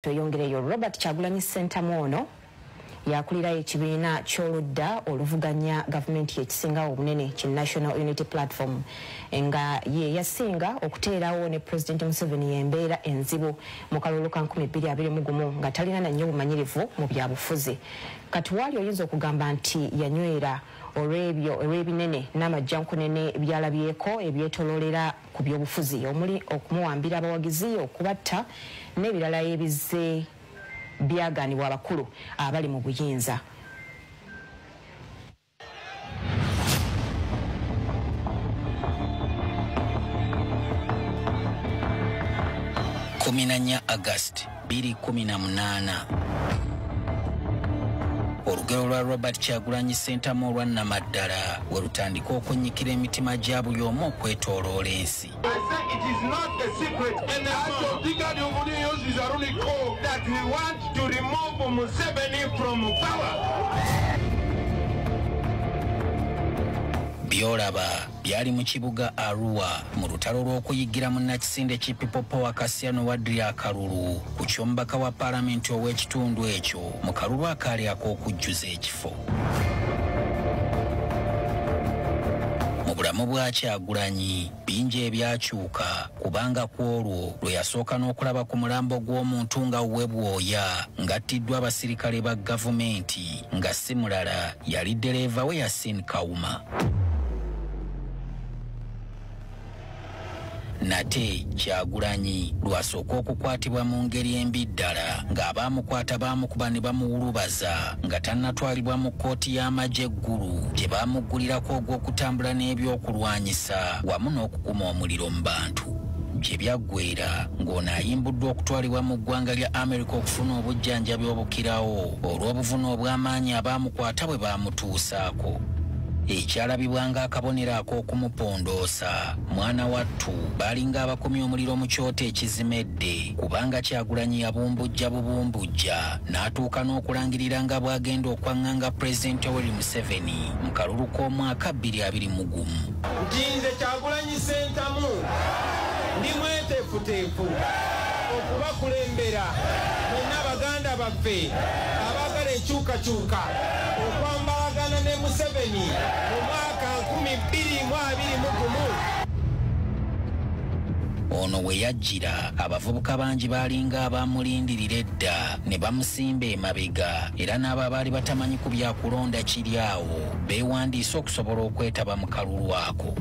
Toyongereyo Robert Kyagulanyi Ssentamu ono yakulira ekibiina ky'oludda oluvuganya gavumenti ekisinga obunene ki National Unity Platform nga ye yasinga okuteerawo ne President Museveni yembeera enzibu mu kalulu ka 2021 nga talina na nnyo bumanyirivu mu byabufuzi. Kati wali oyinza okugamba nti yanywera olw'ebinene n'amajjankunene byalabyeko ebyetololera ku byobufuzi omuli okumuwambira abawagizi okubatta n'ebirala ebize byaganibwa abakulu abali mu buyinza. August 2018 olugero lwa Robert Kyagulanyi Ssentamu olwa Namaddala we lutandika okunyikira emitima gya buli omu okwetooloola ensi. It is not a secret that we want to remove Museveni from power. Byolaba byali mu kibuga Arua mu lutalo lw'okuyiggira munnakisinde ki People Power Kassiano Wadri akalulu ku ky'omubaka wa paalamenti ow'ekitundu ekyo mu kalulu akaali ak'okujjuza ekifo. Mu bulamu bwa Kyagulanyi bingi ebyakyuka kubanga ku olwo lwe yasooka n'okulaba ku mulambo gw'omuntu nga we bwoya ng'attiddwa abasirikale ba gavumenti nga si mulala yali ddereeva we Yasin Kawuma. Nate Kyagulanyi lwasooka okukwatibwa mu ngeri embi ddala ng'abaamukwata baamukuba ne bamuwulubaza nga tannatwalibwa mu kkooti y'amagye eggulu gye baamuggulirako ogw'okutambula n'ebyokulwanyisa wamu n'okukuma omuliro mu bantu. Gye byaggweera ng'ono ayimbuddwa okutwalibwa mu ggwanga lya Amerika okufuna obujjanjabi obukirawo olw'obuvune obw'amaanyi abaamukwata bwe baamutuusaako. Ekyalabibwa ng'akabonero ak'okumupondoosa mwana wattu baalinga abakumya omuliro mu kyoto ekizimedde kubanga Kyagulanyi yabumbujja bubumbujja n'atuuka n'okulangirira nga bw'agenda okwaŋŋanga Pulezidenti Yoweri Museveni mu kalulu k'omwaka 2021. Nze Kyagulanyi Ssentamu ndi mweteefuteefu okubakulembera mwenna baganda baffe abaagala enkyukakyuka okwambalagana ne Museveni mu mwaka 2021. Ono we yajjira abavubuka bangi baalinga abaamulindirira edda ne bamusimba emabega era n'abo abaali batamanyi ku byakulonda kiri awo beewandiisa okusobola okwetaba mu kalulu ako.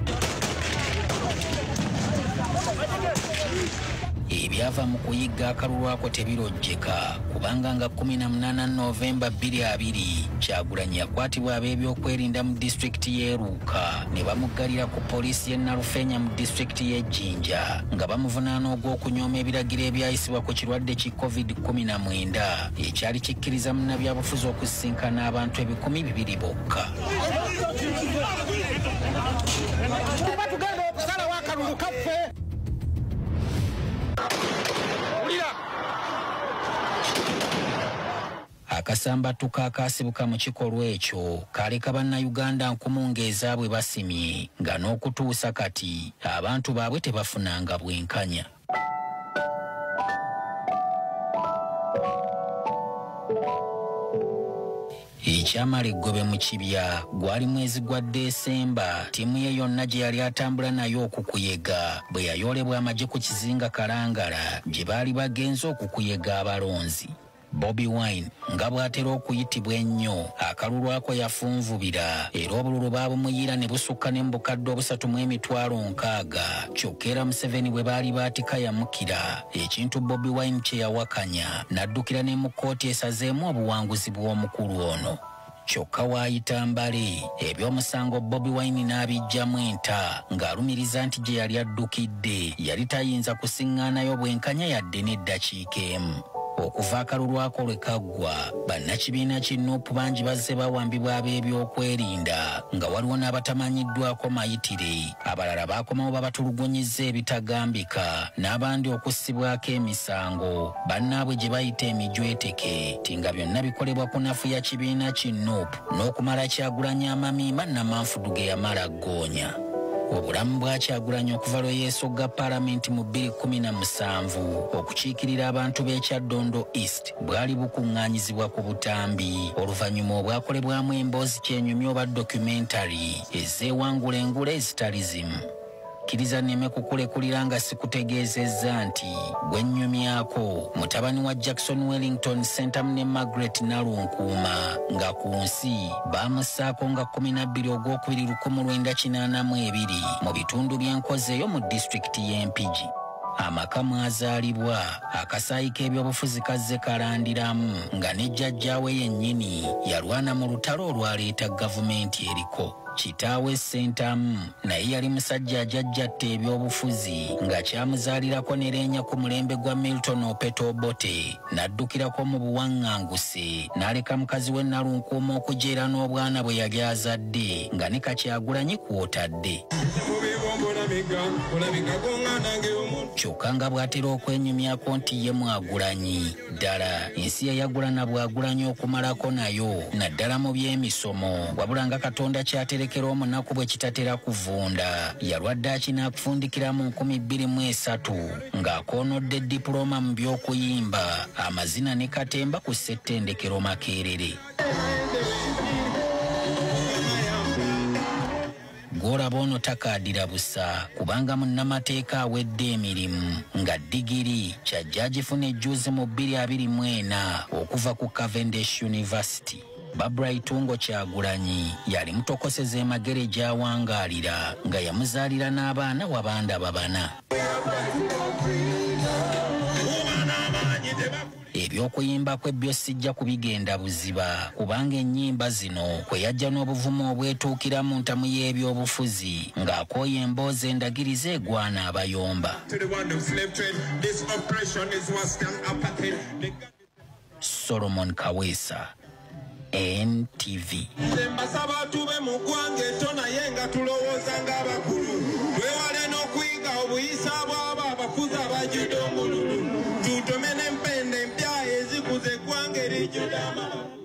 Ebyava mu kuyigga akalulu ako tebirojjeka kubanga nga 18 Novemba 2020 Kyagulanyi yakwatibwa ab'ebyokwerinda mu disitulikiti y'Eruuka ne bamuggalira ku poliisi y'e Nalufenya mu disitulikiti y'e Jinja nga bamuvunaana ogw'okunyooma ebiragiro ebyayisibwa ku kirwadde ki COVID-19 ekyali kikkiriza munnabyabufuzi okusisinkana abantu 200 bokka. Akasambatuka akaasibuka mu kikolwa ekyo kaleka bannayuganda nkumu ng'ezaabwe basimye nga n'okutuusa kati abantu baabwe tebafunanga bwenkanya. Ekyamala eggobe mu kibya gwali mwezi gwa Desemba ttiimu ye yonna gye yali atambula nayo okukuyega bwe yayoolebwa amagye ku kizinga Kalangala gye baali bagenze okukuyega abalonzi. Bobi Wine nga bw'atera okuyitibwa ennyo akalulu ako yafunvubira era obululu baabumuyira ne busukka ne mu bukadde 3,600 kyokka era Museveni bwe baali baatika yamukira ekintu Bobi Wine kye yawakanya n'addukira ne mu kkooti esazeemu obuwanguzi bw'omukulu ono. Kyokka waayita mbale eby'omusango Bobi Wine n'abijjamu enta ng'alumiriza nti gye yali addukidde yali tayinza kusiŋŋaanayo bwenkanya yadde n'eddakiika emu. Okuva akalulu ako lwe kaggwa bannakibiina ki Nuupu bangi bazze bawambibwa ab'ebyokwerinda nga waliwo n'abatamanyiddwako mayitire abalala baakomawo babatulugunyizza ebitagambika n'abandi okussibwako emisango bannaabwe gye bayita emijweteke ti nga byonna bikolebwa ku nafu ya kibiina ki Nuupu n'okumala Kyagulanyi amamiima Namanfudu ge yamala ggoonya. obulamu bwa Kyagulanyi okuva lwe yeesogga paalamenti mu 2017 okukiikirira abantu b'e Kyaddondo East bwali bukuŋŋaanyizibwa ku butambi oluvannyuma obwakolebwamu emboozi kyenyumya oba documentary ezeewangula engula ezitali zimu. Kkiriza nneme kukulekulira nga sikutegeezezza nti gwe nnyumyako mutabani wa Jackson Wellington Sentamu ne Margaret Nalunkuuma nga ku nsi baamussaako nga 12 Ogwokubiri 1982 mu bitundu by'enkozi eyo mu disitulikiti y'e Mpigi. Amaka mwazaalibwa akasaayi k'ebyobufuzi kazze kalandiramu nga ne jjajjaawe yennyini yalwana mu lutalo olwaleeta gavumenti eriko. Kitaawe Sentamu naye yali musajja ajajjatta ebyobufuzi nga kyamuzaalirako ne leenya ku mulembe gwa Milton Opeto Obote n'addukirako mu buwaŋŋanguse n'aleka mukazi we Nalunkuuma okujeera n'obwana bwe yali azadde nga ne Kyagulanyi kw'otadde. Kyokka nga bw'atera okwenyumyako nti ye Mwagulanyi ddala ensi yayagulana Bwagulanyi okumalako nayo naddala mu by'emisomo wabula nga Katonda kyaterekera omunaku bwe kitatera kuvunda yalwadde akinaakufundikira mu 2003 ng'akoonodde dipulooma mu by'okuyimba amazina ne katemba ku ssettendekero Makerere. Gw'olaba ono takaadira busa kubanga munnamateeka awedde emirimu nga digiri kyajja agifuna ejjuuzi mu 2024 okuva ku Cavendish University. Barbara Itungo Kyagulanyi yali mutokoseza emagere gy'awangaalira nga yamuzaalira n'abaana wabanda babana. Eby'okuyimba kwe byo sijja kubigenda buziba kubanga ennyimba zino kwe yajja n'obuvumu obwetuukira mu ntamu y'ebyobufuzi ng'akooye emboozi endagiriza egwana abayomba. Solomon Kaweesa, NTV. Mbasaba tube mu ggwanga etto naye nga tulowooza ng'abakulu twewale n'okuyiga obuyisa bw'abo abafuzi abajjudde omululu tutome n'empenda empya ezikuza eggwanga erijjudde amala.